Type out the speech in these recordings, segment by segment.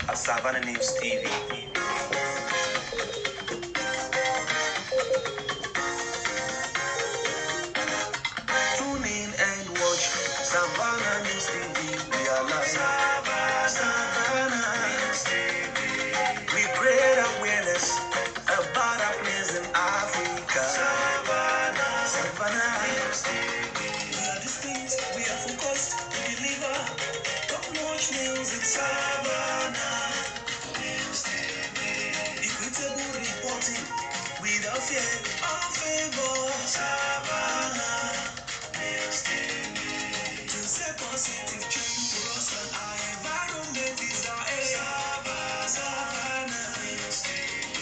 at Savannah News TV. Tune in and watch Savannah News TV. We are live. Savannah News TV. We create awareness about our place in Africa. Savannah News TV. We are distinct, we are focused, we deliver top-notch news in Savannah News TV. Equitable reporting without fear or favor. Savannah News TV. To set positive change for us and our environment is our aim. Savannah News TV.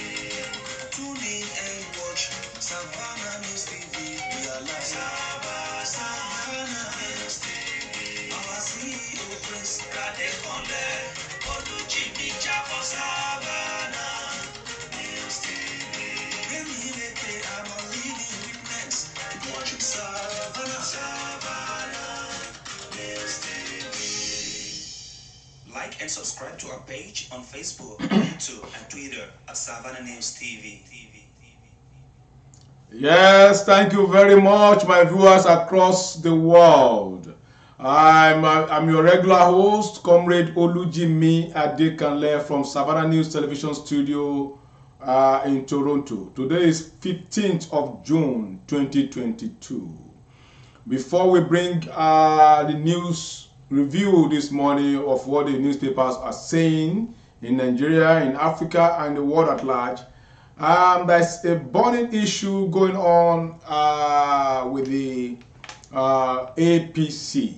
Tune in and watch Savannah News TV. We are live. Savannah News TV. Our CEO Prince Kadekonle Oluchimi Chako. Savannah News TV. I'm a leading witness. Keep watching Savannah News TV. Like and subscribe to our page on Facebook, YouTube, and Twitter at Savannah News TV. Yes, thank you very much, my viewers across the world. I'm your regular host, Comrade Olujimi Adekanle from Savannah News Television Studio in Toronto. Today is 15th of June 2022. Before we bring the news review this morning of what the newspapers are saying in Nigeria, in Africa, and the world at large, there's a burning issue going on with the APC.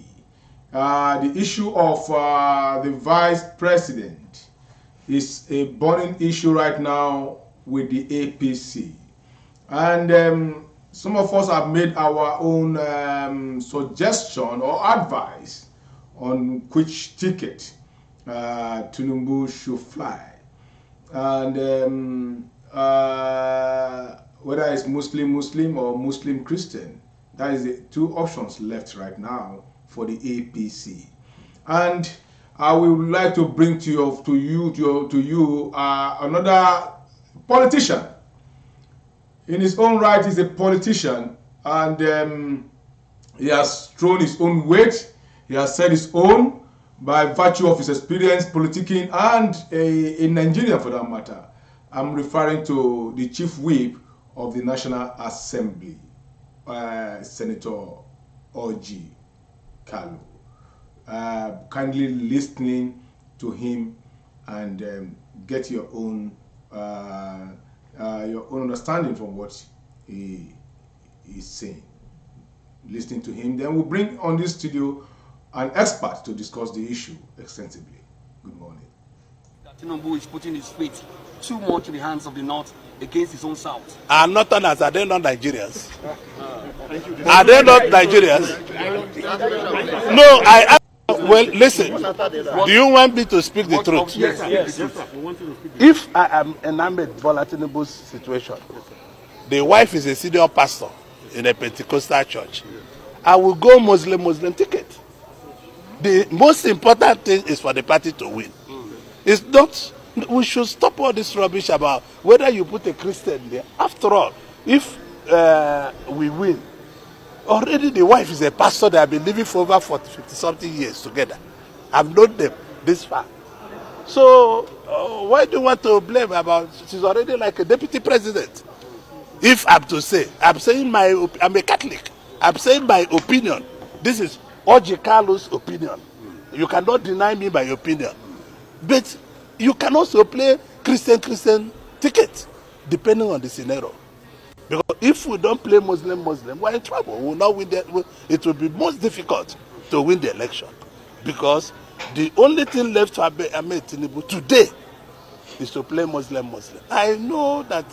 The issue of the vice president is a burning issue right now with the APC. And some of us have made our own suggestion or advice on which ticket Tinubu should fly. And whether it's Muslim or Muslim Christian, that is the two options left right now for the APC. And I would like to bring to you another politician. In his own right, he's a politician, and he has thrown his own weight. He has said his own by virtue of his experience politicking and in Nigeria for that matter. I'm referring to the chief whip of the National Assembly, Senator Orji Kalu. Kindly listening to him and get your own understanding from what he is saying. Listening to him, then we'll bring on this studio an expert to discuss the issue extensively. Good morning. Tinubu is putting his weight too much in the hands of the North against his own South. I'm not Northerners. Are they not Nigerians? Are they not Nigerians? No, well, listen. Do you want me to speak the truth? Yes. If I am enamored with Bola Tinubu's situation, the wife is a senior pastor in a Pentecostal church, I will go Muslim ticket. The most important thing is for the party to win. It's not. We should stop all this rubbish about whether you put a Christian there. After all, if we win, already the wife is a pastor that have been living for over 50-something years together. I've known them this far. So why do you want to blame about? She's already like a deputy president. If I'm to say, I'm a Catholic. I'm saying my opinion. This is Orji Kalu's opinion. You cannot deny me my opinion. But you can also play Christian ticket, depending on the scenario. Because if we don't play Muslim, we're in trouble. We will not win it will be most difficult to win the election. Because the only thing left for Ahmed Tinubu today is to play Muslim. I know that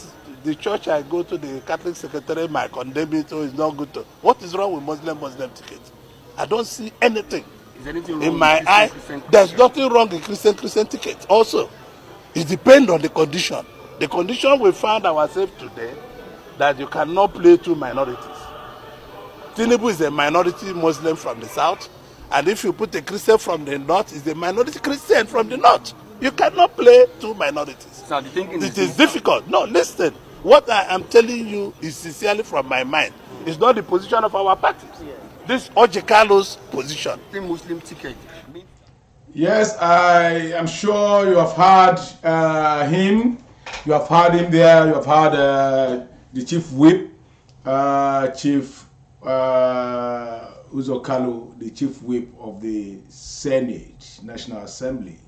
the church I go to, the Catholic secretary might condemn it, so it's not good to. What is wrong with Muslim ticket? I don't see anything. Is anything wrong in my with eye? Christian There's nothing wrong with Christian ticket. Also, it depends on the condition. The condition we found ourselves today, that you cannot play two minorities. Tinubu is a minority Muslim from the south, and if you put a Christian from the north, is a minority Christian from the north. You cannot play two minorities. Sir, the thinking It is difficult. No, listen. What I am telling you is sincerely from my mind. It's not the position of our party. This Ojekalo's position. Muslim ticket. Yes, I am sure you have heard him. You have heard him there. You have heard the chief whip, Chief Uzokalo, the chief whip of the Senate, National Assembly,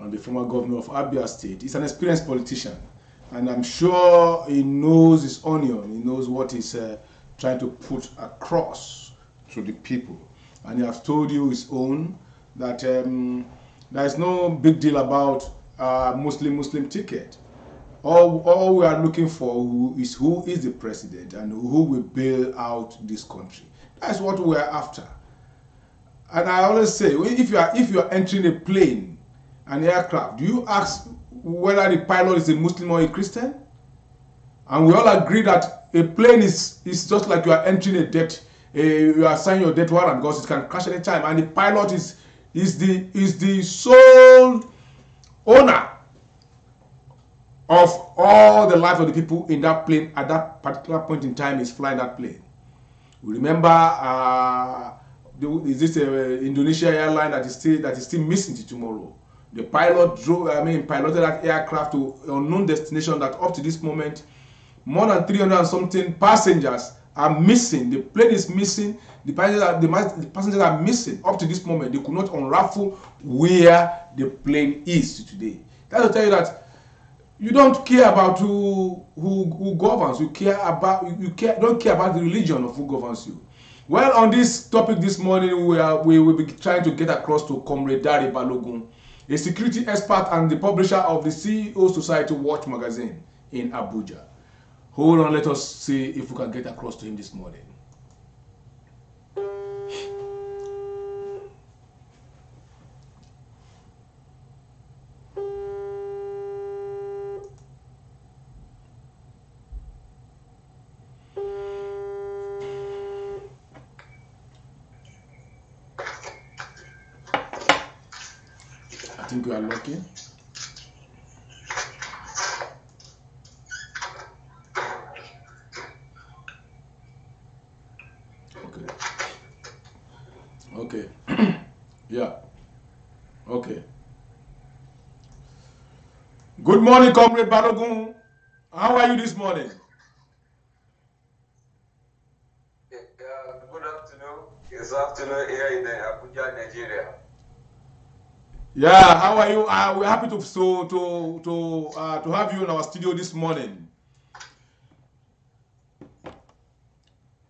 and the former governor of Abia State. He's an experienced politician, and I'm sure he knows his onion. He knows what he's trying to put across to the people, and he has told you his own that there is no big deal about Muslim ticket. All we are looking for is who is the president and who will bail out this country. That's what we are after. And I always say, if you are entering a plane, an aircraft, do you ask whether the pilot is a Muslim or a Christian? And we all agree that a plane is just like you are entering a debt. You are signing your debt warrant because it can crash any time, and the pilot is the sole owner of all the life of the people in that plane at that particular point in time is flying that plane. We remember is this Indonesia airline that is still missing to tomorrow. The pilot piloted that aircraft to unknown destination that up to this moment more than 300 and something passengers are missing. The plane is missing. The passengers are missing up to this moment. They could not unravel where the plane is today. That will tell you that you don't care about who governs. You don't care about the religion of who governs you. Well, on this topic this morning, we will be trying to get across to Comrade Dari Balogun, a security expert and the publisher of the CEO Society Watch magazine in Abuja. Hold on, let us see if we can get across to him this morning. I think we are lucky. Okay. Yeah. Okay. Good morning, Comrade Balogun. How are you this morning? Good afternoon. It's afternoon here in Abuja, Nigeria. Yeah, how are you? We're happy to have you in our studio this morning.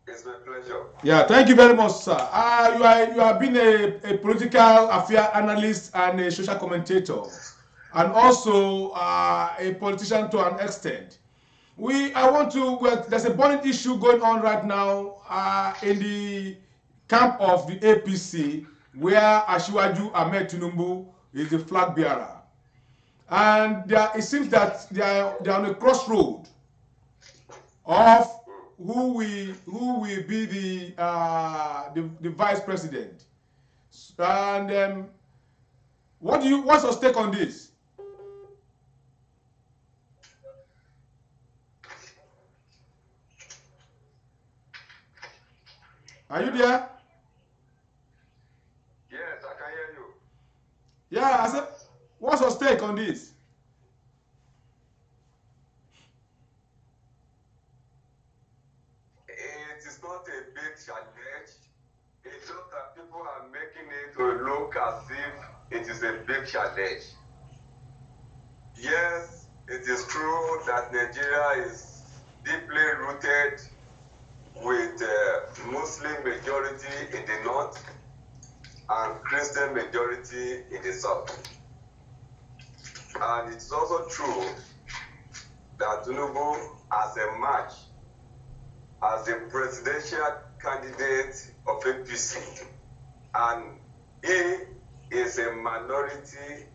It's my pleasure. Yeah, thank you very much, sir. You have been a political affairs analyst and a social commentator, and also a politician to an extent. There's a burning issue going on right now in the camp of the APC, where Asiwaju Ahmed Tinubu is the flag bearer, and it seems that they are on a crossroad of who will be the vice president. And what's your take on this? Are you there? Yes, I can hear you. Yeah, I said, what's your take on this? It is not a big challenge. It's just that people are making it to look as if it is a big challenge. Yes, it is true that Nigeria is deeply rooted with Muslim majority in the north and Christian majority in the south. And it's also true that Tinubu has emerged as the presidential candidate of APC, and he is a minority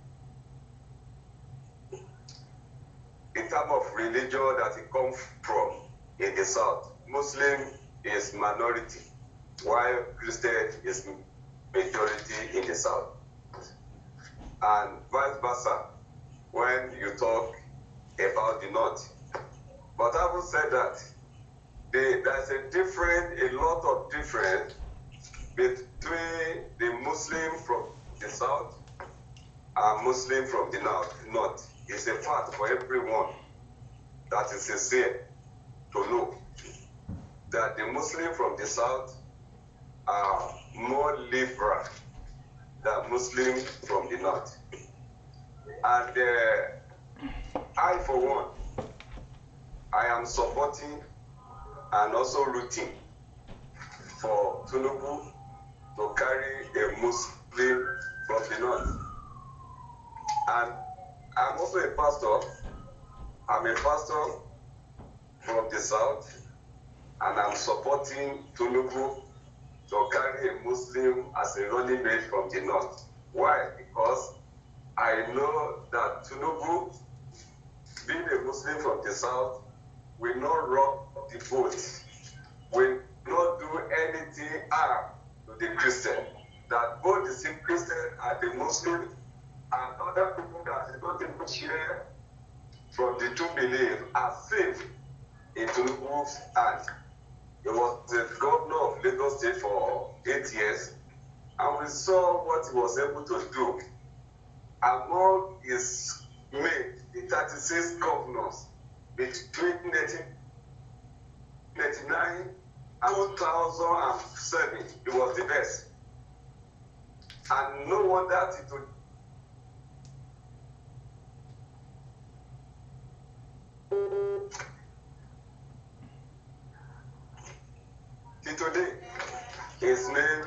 in terms of religion that he comes from in the south. Muslim is minority, while Christian is majority in the south, and vice versa. when you talk about the North. But having said that, there's a lot of difference between the Muslim from the South and Muslim from the North. It's a fact for everyone that is sincere to know that the Muslim from the South are more liberal than Muslim from the North. And I, for one, I am supporting and also rooting for Tinubu to carry a Muslim from the North. And I'm also a pastor. I'm a pastor from the South, and I'm supporting Tinubu to carry a Muslim as a running mate from the North. Why? Because I know that Tinubu, being a Muslim from the South, will not rock the boat, will not do anything harm to the Christian. That both the same Christian and the Muslim and other people that don't even share from the two beliefs are safe in Tinubu's hands. He was the governor of Lagos State for 8 years, and we saw what he was able to do. Among his mates, the 36 governors between 1999 and 2007, he was the best. And no wonder today, his name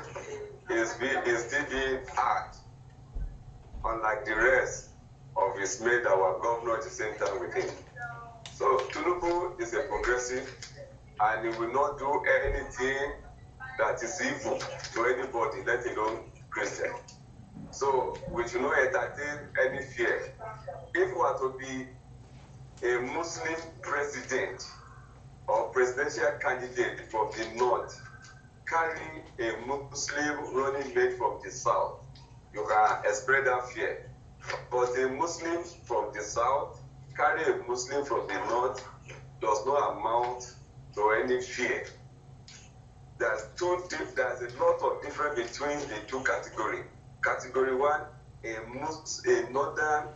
is still being hard, unlike the rest of his mate that were governor at the same time with him. So Tinubu is a progressive, and he will not do anything that is evil to anybody, let alone Christian. So we should not entertain any fear. If we were to be a Muslim president or presidential candidate from the North, carry a Muslim running mate from the South, you can express that fear. But a Muslim from the South, carry a Muslim from the North, does not amount to any fear. There's a lot of difference between the two categories. Category one, a northern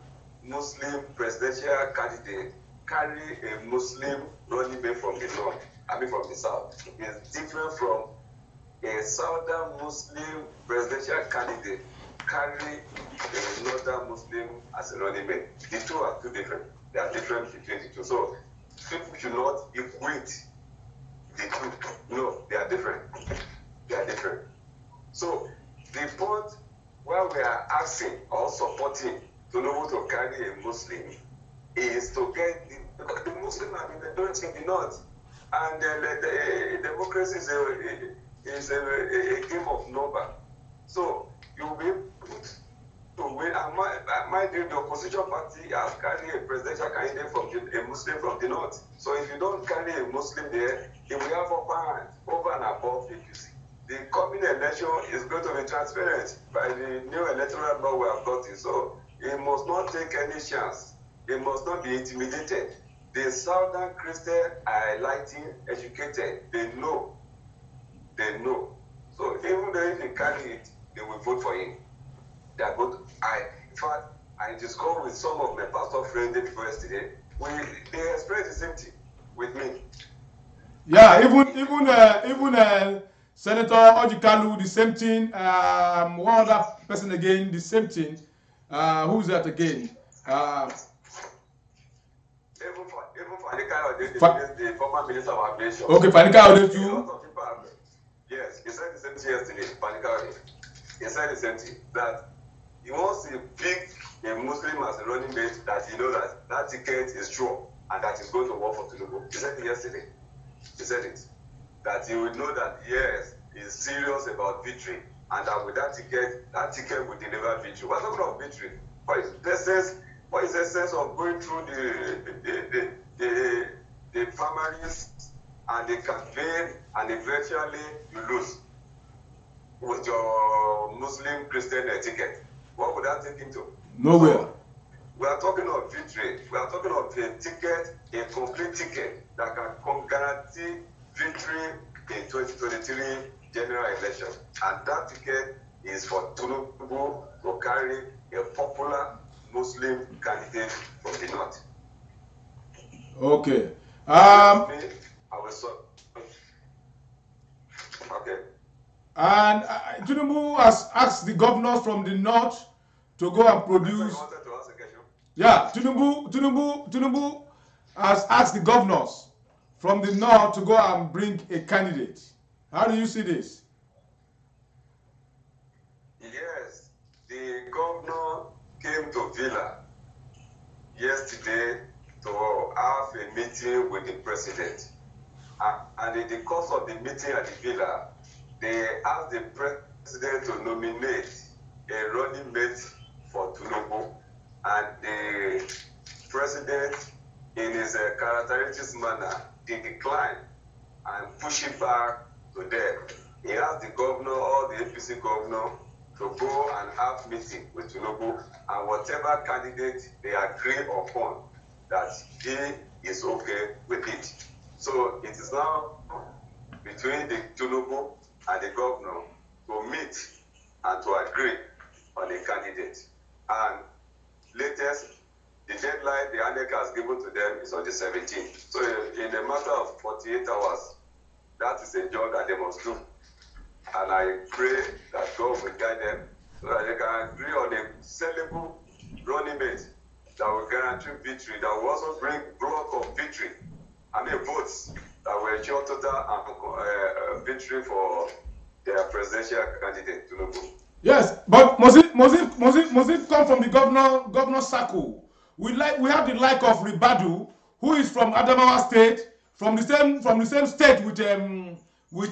Muslim presidential candidate carry a Muslim running mate from the North, from the South. It's different from a southern Muslim presidential candidate carry a northern Muslim as a running mate. The two are two different. They are different between the two. So people should not equate the two. No, they are different. They are different. So the point where we are asking or supporting Tinubu to carry a Muslim is to get because the Muslim are in the majority in the North, and the democracy is a game of number. So you will be able to win. And mind you, the opposition party has carried a presidential candidate from a Muslim from the North. So if you don't carry a Muslim there, he will have upper hand over and above APC. The coming election is going to be transparent by the new electoral law we have got it. So he must not take any chance. He must not be intimidated. The Southern Christians are enlightened, educated. They know. They know. So even though if they carry it, they will vote for him. They are good. In fact, I discussed with some of my pastor friends before yesterday. They expressed the same thing with me. Yeah, even Senator Ojikalu, the same thing. One other person again, the same thing. Who's that again? Even Fanika, the former minister of aviation. Okay, Fanika too. Yes, he said the same thing yesterday. Fanika, he said the same thing, that he wants to pick a Muslim as a running mate, that he knows that ticket is sure and that he's going to work for Tinubu. He said it yesterday. He said it. That he will know that yes, he's serious about victory, and that with that ticket will deliver victory. We're talking about victory. What is the sense of going through the primaries and the campaign and eventually you lose with your Muslim Christian ticket? What would that take him to? Nowhere. We are talking of victory. We are talking of a ticket, a complete ticket that can guarantee victory in 2023 general election. And that ticket is for Tinubu to carry a popular Muslim candidate from the north. Okay. I will okay. And Tinubu has asked the governors from the north to go and produce. Yeah, Tinubu has asked the governors from the north to go and bring a candidate. How do you see this? Yes, the governor came to Villa yesterday to have a meeting with the president. And in the course of the meeting at the Villa, they asked the president to nominate a running mate for Tinubu, and the president, in his characteristic manner, declined and pushed it back to them. He asked the governor, all the APC governor, to go and have meeting with Tinubu, and whatever candidate they agree upon, that he is okay with it. So it is now between the Tinubu and the governor to meet and to agree on a candidate. And latest, the deadline the ANEC has given to them is on the 17th. So in a matter of 48 hours, that is a job that they must do. And I pray that God will guide them so that they can agree on a sellable running mate that will guarantee victory, that will also bring growth of victory. I mean votes that will ensure total victory for their presidential candidate, Tinubu. Yes, but must it come from the governor circle? We have the like of Ribadu, who is from Adamawa State, from the same state with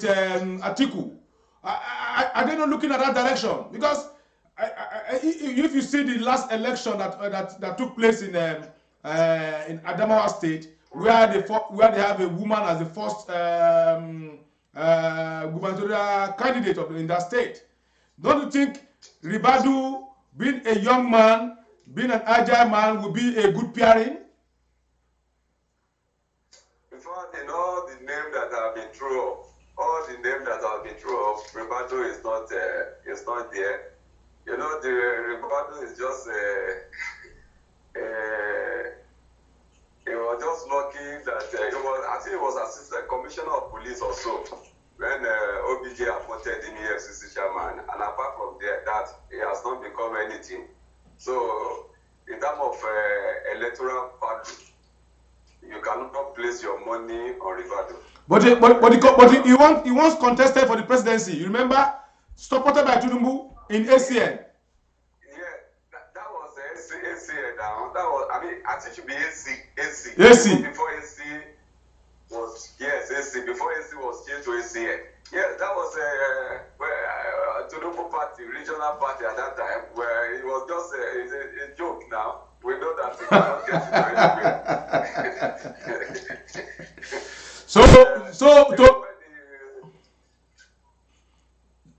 Atiku. Are they not looking at that direction? Because if you see the last election that took place in Adamawa State, where they have a woman as the first gubernatorial candidate in that state. Don't you think Ribadu, being a young man, being an agile man, would be a good pairing? In fact, in all the names that have been thrown up, Ribadu is not there. You know, the Ribadu is just he was just lucky that I think he was assistant commissioner of police or so when OBJ appointed him EFCC chairman, and apart from that, he has not become anything. So, in terms of electoral party, you cannot place your money on Ribadu. But he once contested for the presidency. You remember, supported by Tinubu in ACN. Yeah, that was ACN now. That was, I mean, I think it should be AC. Before AC was, yes, AC. Before AC was changed to ACN. Yeah, that was Tinubu party, regional party at that time, where it was just a joke now. We know that we cannot get it anywhere.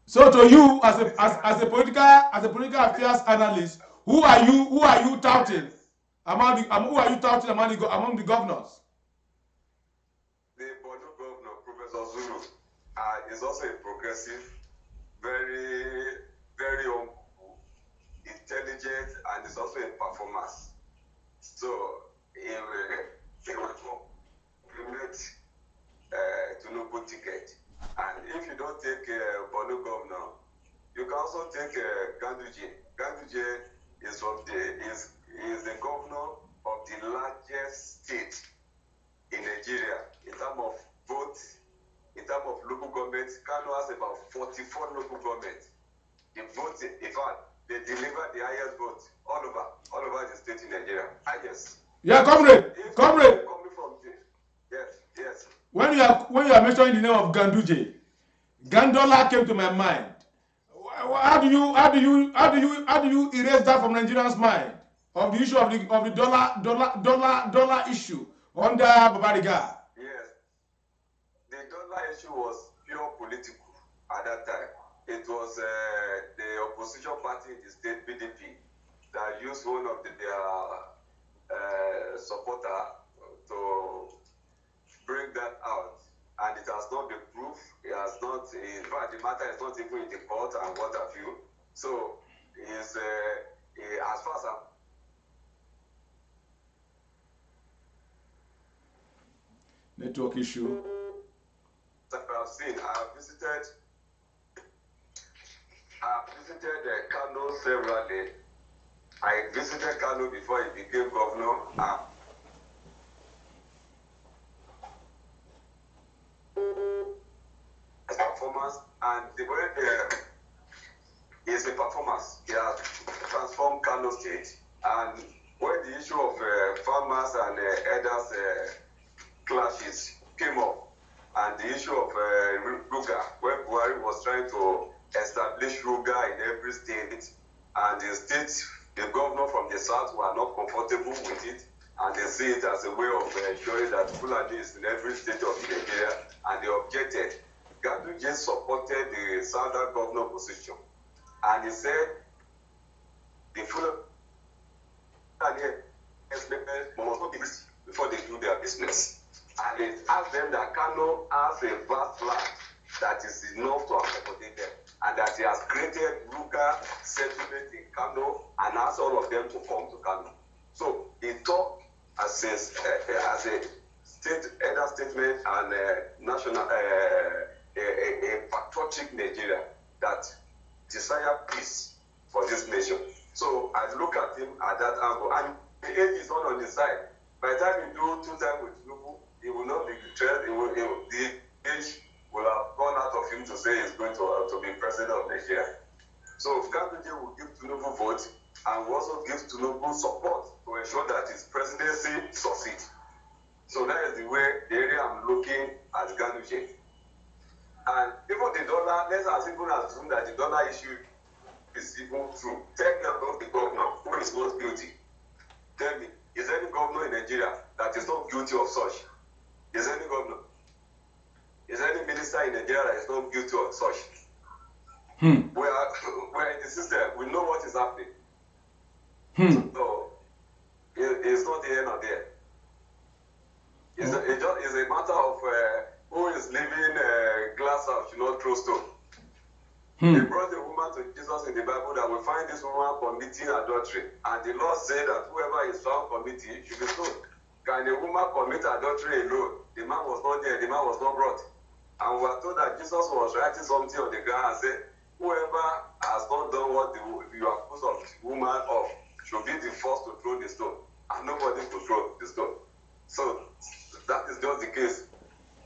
So to you, as a political affairs analyst, who are you touting among the governors? The Borno governor, Professor Zulu, is also a progressive, very, very humble, intelligent, and is also a performer. So he will implement Tinubu ticket. And if you don't take Borno governor, you can also take Ganduje. Ganduje is the governor of the largest state in Nigeria in terms of votes, in terms of local government. Kano has about 44 local governments. The votes, in fact, they deliver the highest votes all over the state in Nigeria. Highest. Yeah, comrade. Coming from yes. When you are mentioning the name of Ganduje, Gandola came to my mind. How do you erase that from Nigerians' mind of the issue of the dollar issue under Babariga? Yes, the dollar issue was pure political at that time. It was the opposition party in the state, PDP, that used one of their supporter to bring that out, and it has not been proof. It has not. In fact, the matter is not even in the court and what have you. So, is as far as network issue. I've seen, I've visited Kano severally. I visited Kano before he became governor. His performance, and the way is a performance. He has transformed Kano State. And when the issue of farmers and elders clashes came up, and the issue of Ruga, when Buhari was trying to establish Ruga in every state, and the governor from the south were not comfortable with it, and they see it as a way of ensuring that Fulani is in every state of Nigeria, and they objected. Ganduje supported the southern governor position, and he said the Fulani must not be risky before they do their business. And it asked them that Kano has a vast land that is enough to accommodate them, and that he has created Ruga settlement in Kano and asked all of them to come to Kano. So he talked as a state elder statement and national a patriotic Nigeria that desire peace for this nation. So I look at him at that angle, and the age is not on his side. By the time you do 2 times with Tinubu, he will not be betrayed. The age will have gone out of him to say he's going to be president of Nigeria. So Ganduje will give Tinubu vote and will also give Tinubu support to ensure that his presidency succeeds. So that is the area I'm looking at Ganduje. And even the dollar, let's assume that the dollar issue is even true. Tell me about the governor who is not guilty. Tell me, is there any governor in Nigeria that is not guilty of such? Is there any governor? Is there any minister in Nigeria that is not guilty of such? We're in the system. We know what is happening. So it's not here nor there. It's a matter of who is living glass house should not throw stone. They brought a woman to Jesus in the Bible that we find this woman committing adultery, and the Lord said that whoever is found committing should be stoned. Can a woman commit adultery alone? The man was not there, the man was not brought. And we are told that Jesus was writing something on the ground and said, whoever has not done what you accuse of the woman of should be the first to throw the stone. And nobody could throw the stone. So that is just the case.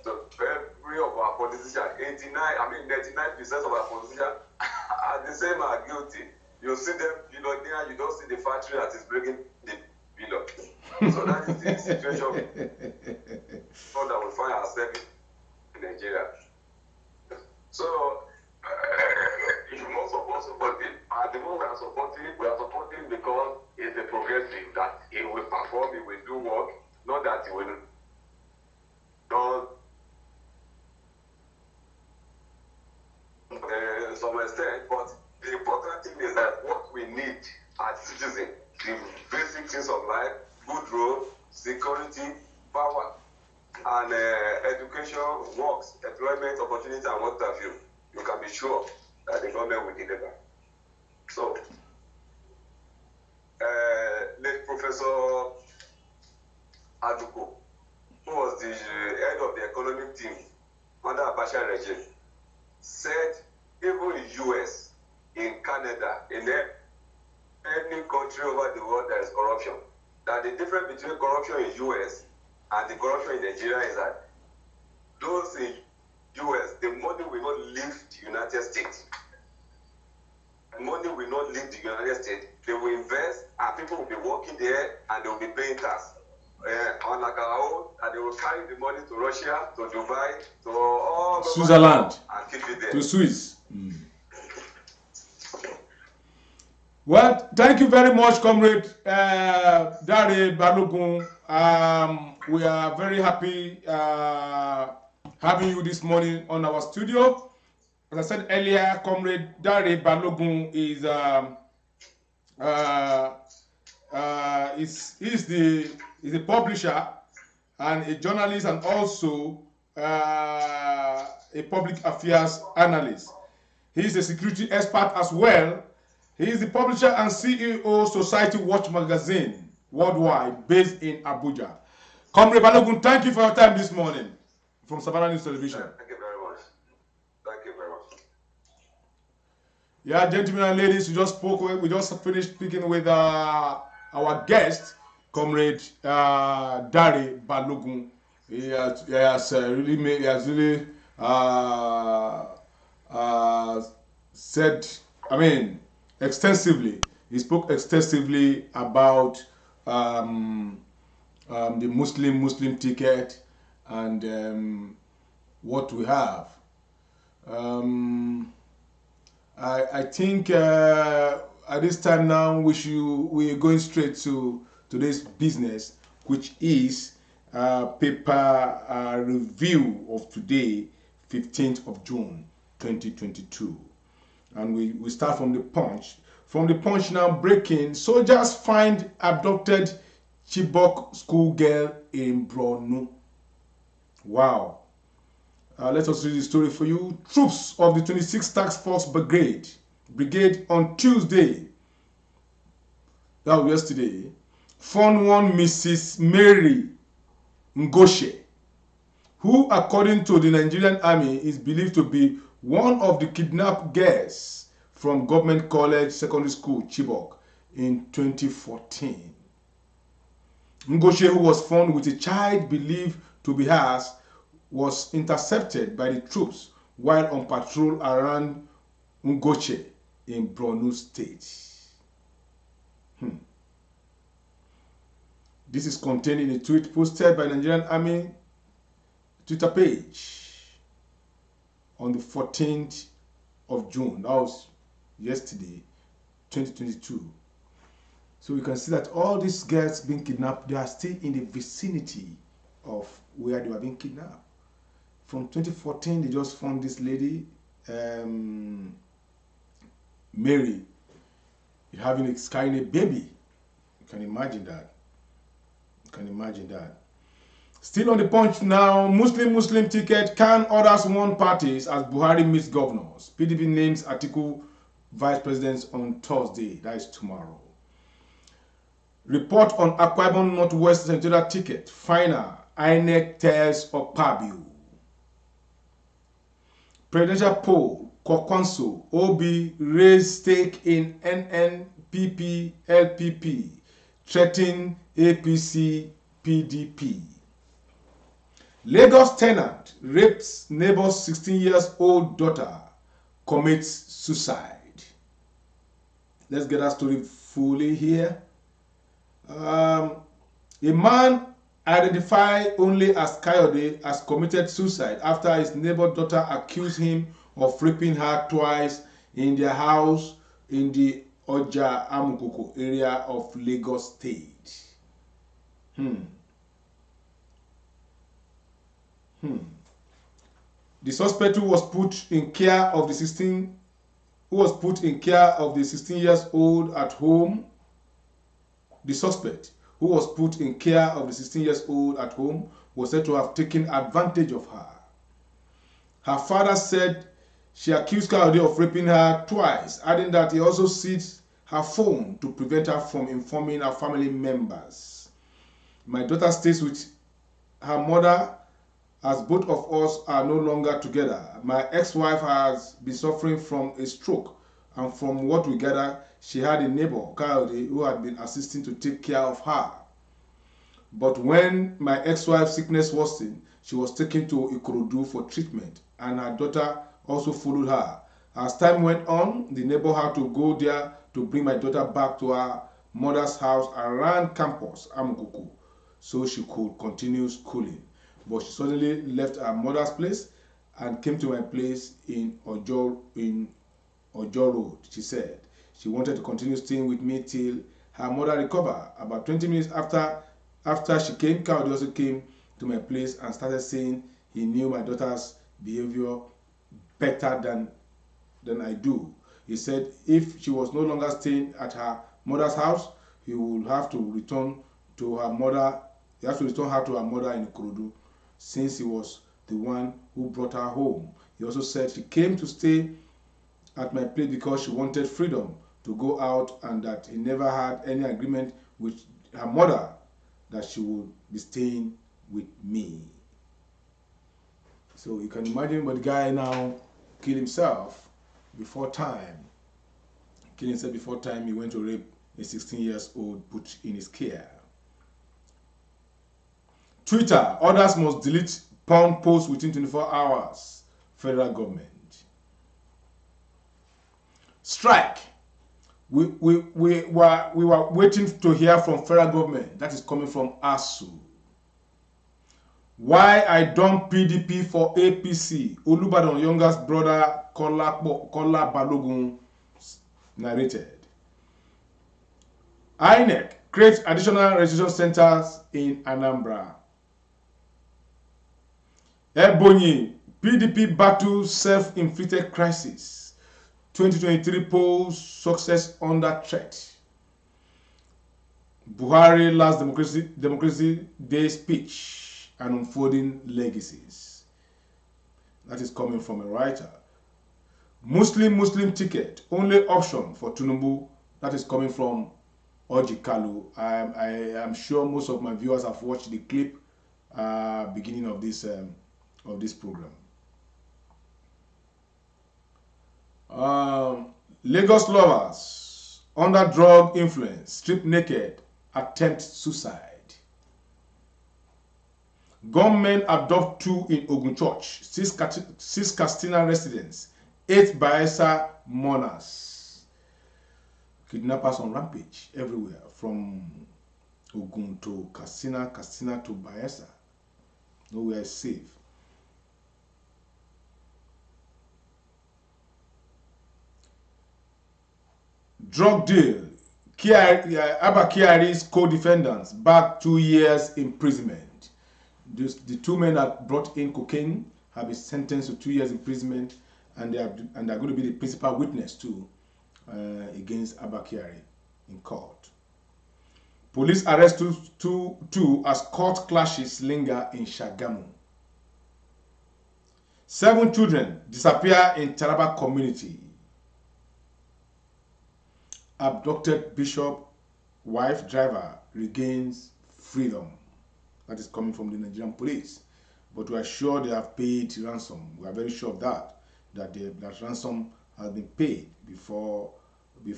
So every of our politicians, 99% of our politicians are the same, are guilty. You see them billionaire, you don't see the factory that is bringing the billion. So that is the situation that we find ourselves in Nigeria. So if you want support it, at the moment we are supporting because it's a progressive that it will perform, it will do work, not that it will not some extent, but the important thing is that what we need as citizens, the basic things of life, good road, security, power, and education, works, employment opportunity, and what have you, you can be sure that the government will deliver. So, late Professor Aduko, who was the head of the economic team under Abacha regime, said even in US, in Canada, in any country over the world there is corruption. That the difference between corruption in US and the corruption in Nigeria is that those in US, the money will not leave the United States. The money will not leave the United States. They will invest and people will be working there and they will be paying tax. Unlike our own, and they will carry the money to Russia, to Dubai, to all Switzerland, and keep it there. To Swiss. Well, thank you very much, Comrade Dare Balogun. We are very happy having you this morning on our studio. As I said earlier, Comrade Dare Balogun is He's the publisher and a journalist and also a public affairs analyst. He is a security expert as well. He is the publisher and CEO Society Watch Magazine worldwide based in Abuja. Comrade Balogun, thank you for your time this morning from Savannah News Television. Thank you very much. Thank you very much. Yeah, gentlemen and ladies, we just finished speaking with our guest, Comrade Dari Balogun. He has really said, extensively. He spoke extensively about the Muslim ticket and what we have. I think at this time now we're going straight to today's business, which is paper review of today, 15th of June 2022. And we start from the Punch. From the Punch now, breaking: soldiers find abducted Chibok schoolgirl in Borno. Wow. Let us read the story for you. Troops of the 26th Task Force Brigade on Tuesday, that was yesterday, found one Mrs. Mary Ngoshe, who, according to the Nigerian Army, is believed to be one of the kidnapped girls from Government College Secondary School, Chibok, in 2014. Ngoshe, who was found with a child believed to be hers, was intercepted by the troops while on patrol around Ngoshe in Borno State. This is contained in a tweet posted by Nigerian Army Twitter page on the 14th of June. That was yesterday, 2022. So you can see that all these girls being kidnapped, they are still in the vicinity of where they were being kidnapped. From 2014, they just found this lady, Mary, carrying a baby. You can imagine that. Still on the Punch now, Muslim ticket can orders one parties as Buhari meets governors. PDP names Atiku vice presidents on Thursday, that is tomorrow. Report on Akwa Ibom Northwest Senatorial ticket, final, INEC tells Okpabio. Presidential poll, Kwakwanso, OB raise stake in NNPP, LPP, threaten APC, PDP. Lagos tenant rapes neighbor's 16-year-old daughter, commits suicide. Let's get that story fully here. A man identified only as Kayode has committed suicide after his neighbor daughter accused him of raping her twice in their house in the Oja Amukoko area of Lagos State. The suspect who was put in care of the 16-year-old at home. The suspect who was put in care of the 16-year-old at home was said to have taken advantage of her. Her father said she accused Kayode of raping her twice, adding that he also seized her phone to prevent her from informing her family members. My daughter stays with her mother as both of us are no longer together. My ex-wife has been suffering from a stroke, and from what we gather, she had a neighbor, Kayode, who had been assisting to take care of her. But when my ex-wife's sickness worsened, she was taken to Ikorodu for treatment, and her daughter also followed her. As time went on, the neighbor had to go there to bring my daughter back to her mother's house around campus, Amukoko, so she could continue schooling. But she suddenly left her mother's place and came to my place in Ojo Road. She said she wanted to continue staying with me till her mother recovered. About 20 minutes after she came, Kayode also came to my place and started saying he knew my daughter's behavior better than I do. He said if she was no longer staying at her mother's house, he will have to return to her mother. He has to return her to her mother in Ikorodu, since he was the one who brought her home. He also said she came to stay at my place because she wanted freedom to go out, and that he never had any agreement with her mother that she would be staying with me. So you can imagine, but the guy now killed himself before time. Killed himself before time. He went to rape a 16 years old put in his care. Twitter, others must delete porn posts within 24 hours. Federal government. Strike. We were waiting to hear from federal government. That is coming from ASU. Why I dump PDP for APC? Olubadan youngest brother Kola Balogun narrated. INEC creates additional registration centers in Anambra. Ebonyi, PDP battles self-inflicted crisis. 2023 polls success under threat. Buhari last democracy day speech and unfolding legacies. That is coming from a writer. Muslim ticket, only option for Tinubu. That is coming from Oji Kalu. I am sure most of my viewers have watched the clip beginning of this program. Lagos lovers under drug influence, strip naked, attempt suicide. Gunmen abduct 2 in Ogun Church, 6 Katsina residents, 8 Bayelsa mourners. Kidnappers on rampage everywhere, from Ogun to Katsina to Bayelsa. Nowhere is safe. Drug deal. Abba Kyari's co-defendants back 2 years imprisonment. The 2 men that brought in cocaine have been sentenced to 2 years imprisonment, and they're going to be the principal witness too against Abba Kyari in court. Police arrest two as court clashes linger in Shagamu. 7 children disappear in Taraba community. Abducted bishop, wife, driver regains freedom. That is coming from the Nigerian police. But we are sure they have paid ransom. We are very sure of that. That ransom has been paid before they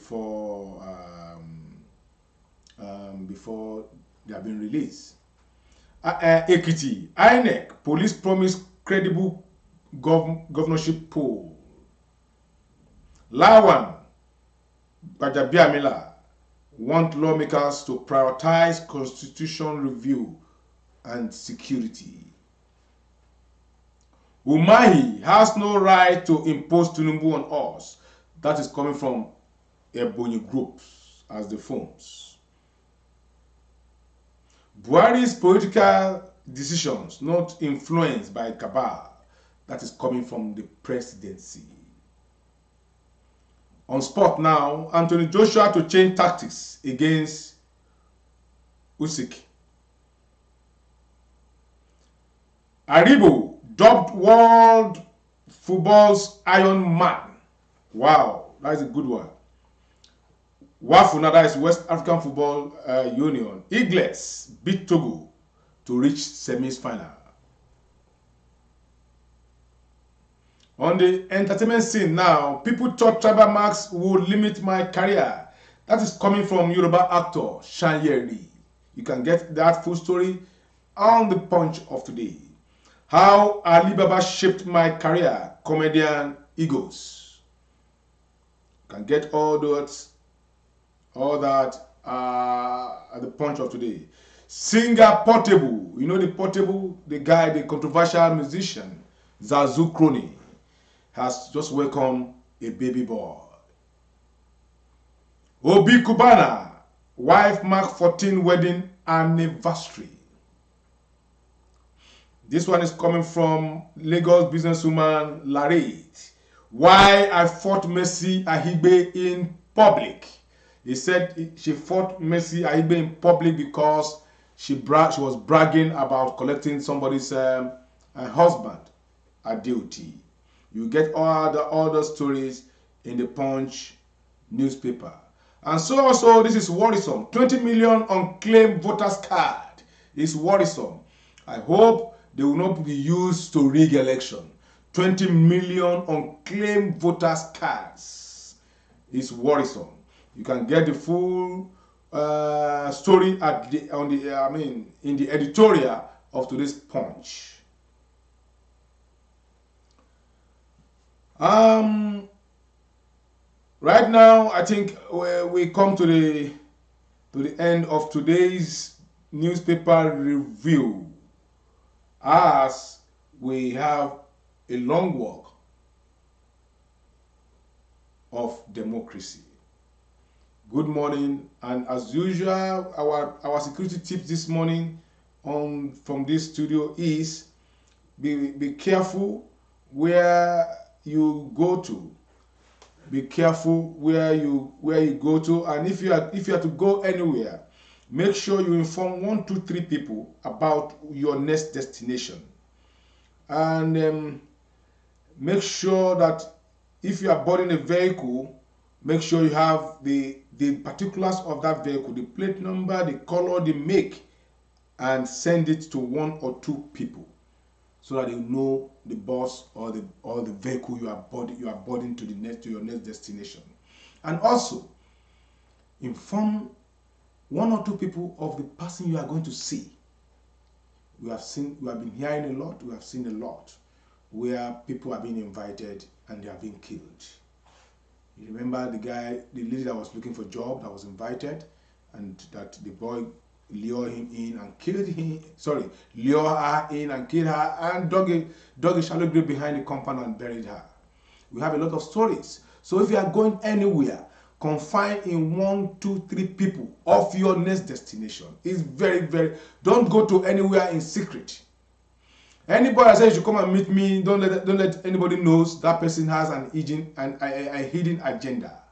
have been released. Ekiti, INEC, police promise credible governorship poll. Lawan, Bajabiamila want lawmakers to prioritize constitution review and security. Umahi has no right to impose Tinubu on us. That is coming from Ebonyi groups as the forms. Buhari's political decisions not influenced by cabal. That is coming from the presidency. On spot now, Anthony Joshua to change tactics against Usyk. Aribo dubbed world football's Iron Man. Wow, that is a good one. WAFU, that is West African Football Union. Eaglets beat Togo to reach semi-final. On the entertainment scene now, people thought tribal marks would limit my career. That is coming from Yoruba actor Shanyeri. You can get that full story on the Punch of today. How Alibaba shaped my career, comedian Egos. You can get all that at the Punch of today. Singer Portable, you know the Portable, the guy, the controversial musician, Zazu Crony, has just welcomed a baby boy. Obi Kubana, wife mark 14 wedding anniversary. This one is coming from Lagos businesswoman Larry. Why I fought Mercy Ahigbe in public. He said she fought Mercy Aigbe in public because she was bragging about collecting somebody's husband at DOT. You get all the stories in the Punch newspaper. And so also, this is worrisome. 20 million unclaimed voters card is worrisome. I hope they will not be used to rig election. 20 million unclaimed voters cards is worrisome. You can get the full story in the editorial of today's Punch. Right now, I think we come to the end of today's newspaper review, as we have a long walk of democracy. Good morning, and as usual, our security tips this morning from this studio is be careful where you go to. Be careful where you go to, and if you are to go anywhere, make sure you inform 1, 2, 3 people about your next destination, and make sure that if you are boarding a vehicle, make sure you have the particulars of that vehicle, the plate number, the color, the make, and send it to 1 or 2 people, so that you know the bus or the vehicle you are boarding to your next destination. And also inform 1 or 2 people of the person you are going to see. We have been hearing a lot, we have seen a lot where people are being invited and they are being killed. You remember the lady that was looking for a job that was invited, and that the boy lure her in and kill her and dug a shallow grave behind the compound and buried her. We have a lot of stories. So if you are going anywhere, confine in 1, 2, 3 people of your next destination. It's very, don't go to anywhere in secret. Anybody that says you should come and meet me, don't let anybody knows that person has a hidden agenda.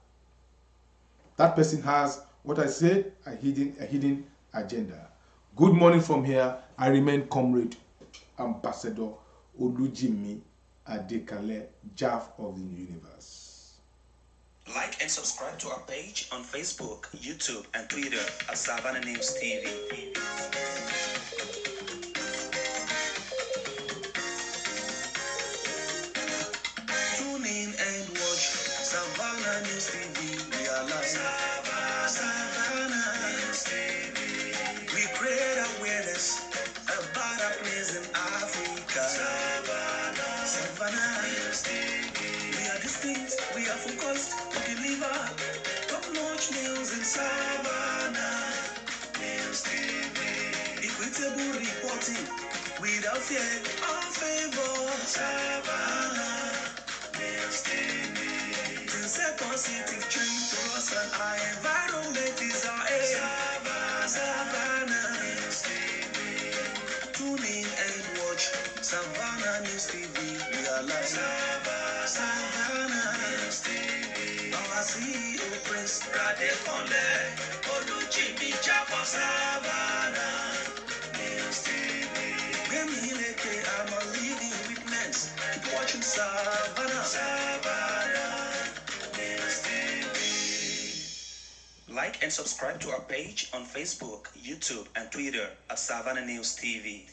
That person has, what I said, a hidden agenda. Good morning from here. I remain Comrade Ambassador Olujimi Adekale, Jaff of the Universe. Like and subscribe to our page on Facebook, YouTube, and Twitter at Savannah News TV. Tune in and watch Savannah News TV. We are live. Savannah News TV. We create awareness about our place in Africa. Savannah News TV. We are distinct, we are focused, we deliver top-notch news in Savannah News TV. Equitable reporting without fear or favor. Savannah News TV. To set positive change to us and our environment is our aim. Savannah News TV. Tune in and watch Savannah News TV. We are live. Savannah News TV. Our CEO Prince Radekonle Olujimi Japo. Savannah News TV. I'm a living witness. Keep watching Savannah News TV. Like and subscribe to our page on Facebook, YouTube, and Twitter at Savannah News TV.